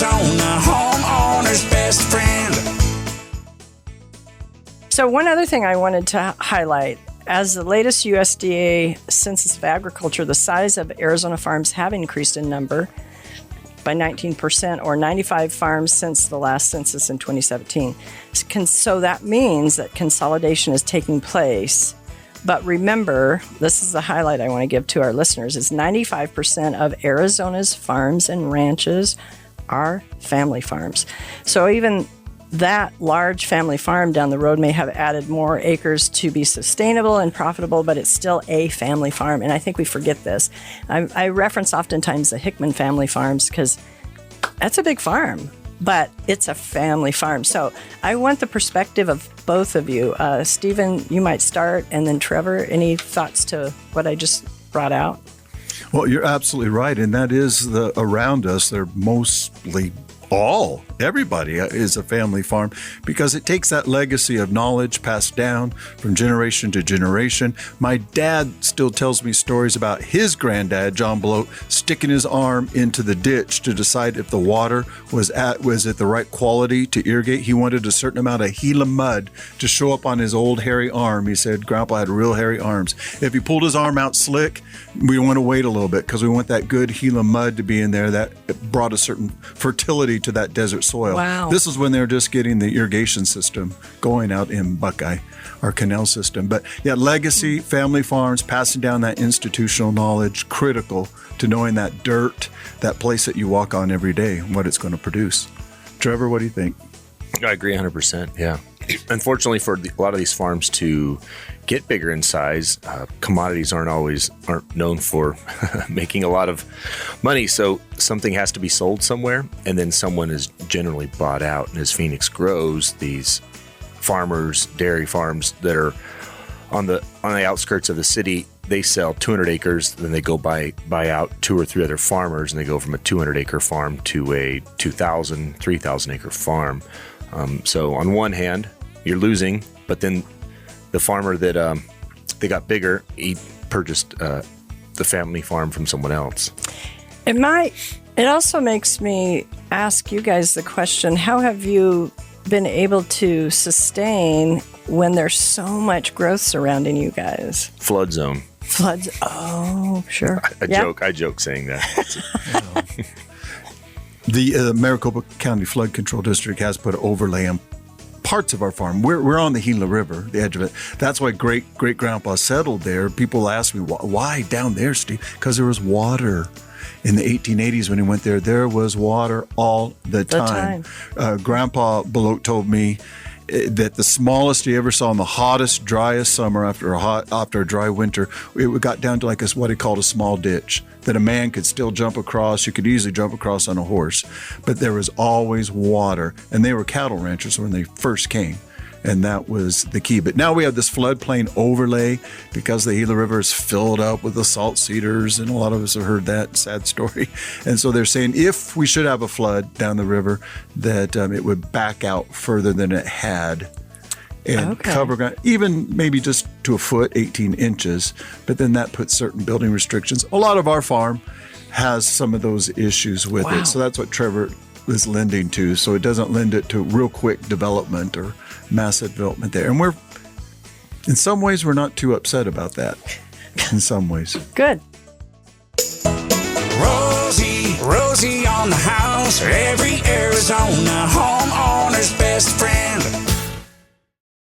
Arizona, homeowner's best friend. So one other thing I wanted to highlight, as the latest USDA Census of Agriculture, the size of Arizona farms have increased in number by 19%, or 95 farms since the last census in 2017. So that means that consolidation is taking place. But remember, this is the highlight I want to give to our listeners, is 95% of Arizona's farms and ranches are family farms. So even that large family farm down the road may have added more acres to be sustainable and profitable, but it's still a family farm. And I think we forget this. I reference oftentimes the Hickman family farms because that's a big farm, but it's a family farm. So I want the perspective of both of you. Stephen, you might start, and then Trevor, any thoughts to what I just brought out? Well, you're absolutely right. And that is around us, they're mostly everybody is a family farm, because it takes that legacy of knowledge passed down from generation to generation. My dad still tells me stories about his granddad, John Bloat, sticking his arm into the ditch to decide if the water was at the right quality to irrigate. He wanted a certain amount of Gila mud to show up on his old hairy arm. He said Grandpa had real hairy arms. If he pulled his arm out slick, we want to wait a little bit because we want that good Gila mud to be in there. That brought a certain fertility to that desert soil. Wow. This is when they're just getting the irrigation system going out in Buckeye, our canal system. But yeah, legacy, family farms, passing down that institutional knowledge, critical to knowing that dirt, that place that you walk on every day, and what it's going to produce. Trevor, what do you think? I agree 100%. Yeah. Unfortunately, for a lot of these farms to get bigger in size, commodities aren't known for making a lot of money. So something has to be sold somewhere, and then someone is generally bought out. And as Phoenix grows, these farmers, dairy farms that are on the outskirts of the city, they sell 200 acres, then they go buy out 2 or 3 other farmers, and they go from a 200-acre farm to a 2,000, 3,000-acre farm. So on one hand, you're losing, but then the farmer that they got bigger, he purchased the family farm from someone else. It also makes me ask you guys the question, how have you been able to sustain when there's so much growth surrounding you guys? Flood zone. Floods. Oh, sure. I joke saying that. The Maricopa County Flood Control District has put an overlay on parts of our farm. We're on the Gila River, the edge of it. That's why great-grandpa settled there. People ask me, why down there, Steve? Because there was water. In the 1880s when he went there, there was water all the time. Grandpa Bloat told me that the smallest he ever saw in the hottest, driest summer after a dry winter, it got down to like what he called a small ditch that a man could still jump across. You could easily jump across on a horse, but there was always water. And they were cattle ranchers when they first came, and that was the key. But now we have this floodplain overlay because the Gila River is filled up with the salt cedars, and a lot of us have heard that sad story. And so they're saying if we should have a flood down the river, that it would back out further than it had and cover ground, even maybe just to a foot, 18 inches. But then that puts certain building restrictions. A lot of our farm has some of those issues with it. So that's what Trevor is lending to. So it doesn't lend it to real quick development or massive development there. And in some ways, we're not too upset about that. In some ways. Good. Rosie on the house. Every Arizona homeowner